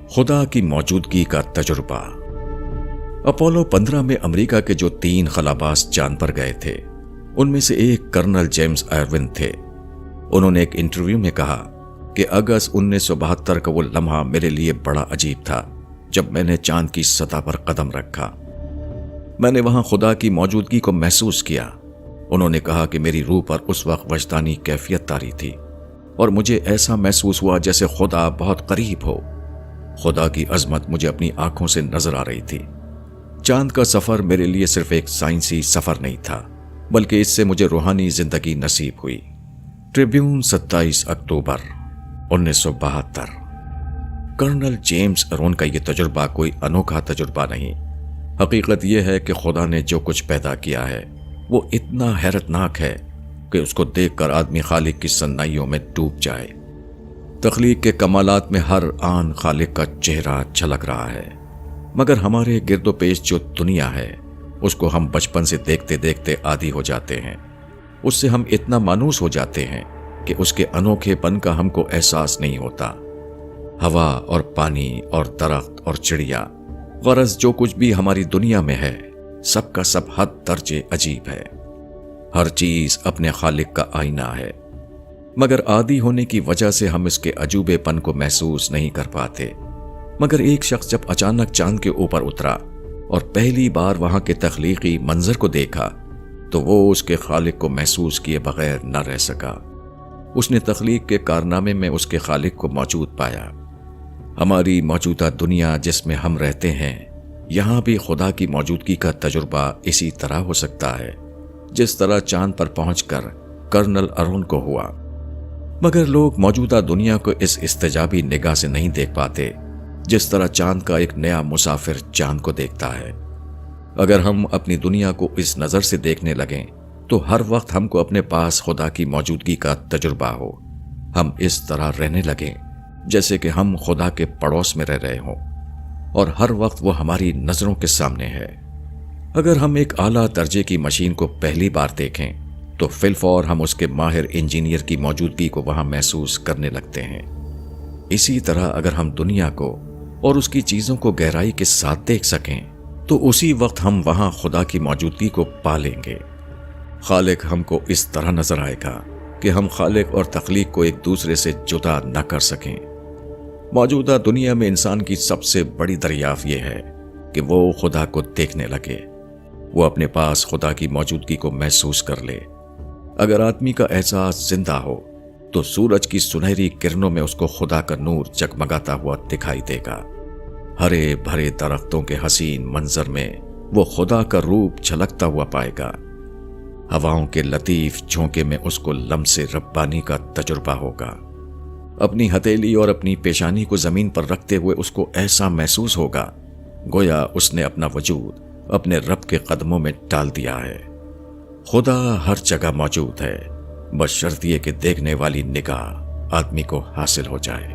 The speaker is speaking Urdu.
خدا کی موجودگی کا تجربہ۔ اپولو 15 میں امریکہ کے جو 3 خلاباز چاند پر گئے تھے ان میں سے ایک کرنل جیمز ایروین تھے۔ انہوں نے ایک انٹرویو میں کہا کہ اگست 1972 کا وہ لمحہ میرے لیے بڑا عجیب تھا جب میں نے چاند کی سطح پر قدم رکھا۔ میں نے وہاں خدا کی موجودگی کو محسوس کیا۔ انہوں نے کہا کہ میری روح پر اس وقت وجدانی کیفیت طاری تھی اور مجھے ایسا محسوس ہوا جیسے خدا بہت قریب ہو۔ خدا کی عظمت مجھے اپنی آنکھوں سے نظر آ رہی تھی۔ چاند کا سفر میرے لیے صرف ایک سائنسی سفر نہیں تھا بلکہ اس سے مجھے روحانی زندگی نصیب ہوئی۔ ٹریبیون 27 اکتوبر 1972۔ کرنل جیمز ایروین کا یہ تجربہ کوئی انوکھا تجربہ نہیں۔ حقیقت یہ ہے کہ خدا نے جو کچھ پیدا کیا ہے وہ اتنا حیرتناک ہے کہ اس کو دیکھ کر آدمی خالق کی صنائیوں میں ڈوب جائے۔ تخلیق کے کمالات میں ہر آن خالق کا چہرہ جھلک رہا ہے، مگر ہمارے گرد و پیش جو دنیا ہے اس کو ہم بچپن سے دیکھتے دیکھتے عادی ہو جاتے ہیں۔ اس سے ہم اتنا مانوس ہو جاتے ہیں کہ اس کے انوکھے پن کا ہم کو احساس نہیں ہوتا۔ ہوا اور پانی اور درخت اور چڑیا، غرض جو کچھ بھی ہماری دنیا میں ہے سب کا سب حد درجے عجیب ہے۔ ہر چیز اپنے خالق کا آئینہ ہے، مگر عادی ہونے کی وجہ سے ہم اس کے عجوبے پن کو محسوس نہیں کر پاتے۔ مگر ایک شخص جب اچانک چاند کے اوپر اترا اور پہلی بار وہاں کے تخلیقی منظر کو دیکھا تو وہ اس کے خالق کو محسوس کیے بغیر نہ رہ سکا۔ اس نے تخلیق کے کارنامے میں اس کے خالق کو موجود پایا۔ ہماری موجودہ دنیا جس میں ہم رہتے ہیں یہاں بھی خدا کی موجودگی کا تجربہ اسی طرح ہو سکتا ہے جس طرح چاند پر پہنچ کر کرنل ایروین کو ہوا۔ مگر لوگ موجودہ دنیا کو اس استجابی نگاہ سے نہیں دیکھ پاتے جس طرح چاند کا ایک نیا مسافر چاند کو دیکھتا ہے۔ اگر ہم اپنی دنیا کو اس نظر سے دیکھنے لگیں تو ہر وقت ہم کو اپنے پاس خدا کی موجودگی کا تجربہ ہو۔ ہم اس طرح رہنے لگیں جیسے کہ ہم خدا کے پڑوس میں رہ رہے ہوں اور ہر وقت وہ ہماری نظروں کے سامنے ہے۔ اگر ہم ایک اعلیٰ درجے کی مشین کو پہلی بار دیکھیں تو فی الفور ہم اس کے ماہر انجینئر کی موجودگی کو وہاں محسوس کرنے لگتے ہیں۔ اسی طرح اگر ہم دنیا کو اور اس کی چیزوں کو گہرائی کے ساتھ دیکھ سکیں تو اسی وقت ہم وہاں خدا کی موجودگی کو پا لیں گے۔ خالق ہم کو اس طرح نظر آئے گا کہ ہم خالق اور تخلیق کو ایک دوسرے سے جدا نہ کر سکیں۔ موجودہ دنیا میں انسان کی سب سے بڑی دریافت یہ ہے کہ وہ خدا کو دیکھنے لگے، وہ اپنے پاس خدا کی موجودگی کو محسوس کر لے۔ اگر آدمی کا احساس زندہ ہو تو سورج کی سنہری کرنوں میں اس کو خدا کا نور جگمگاتا ہوا دکھائی دے گا۔ ہرے بھرے درختوں کے حسین منظر میں وہ خدا کا روپ جھلکتا ہوا پائے گا۔ ہواؤں کے لطیف جھونکے میں اس کو لمس ربانی کا تجربہ ہوگا۔ اپنی ہتھیلی اور اپنی پیشانی کو زمین پر رکھتے ہوئے اس کو ایسا محسوس ہوگا گویا اس نے اپنا وجود اپنے رب کے قدموں میں ڈال دیا ہے۔ خدا ہر جگہ موجود ہے، بشرط یہ کہ دیکھنے والی نگاہ آدمی کو حاصل ہو جائے۔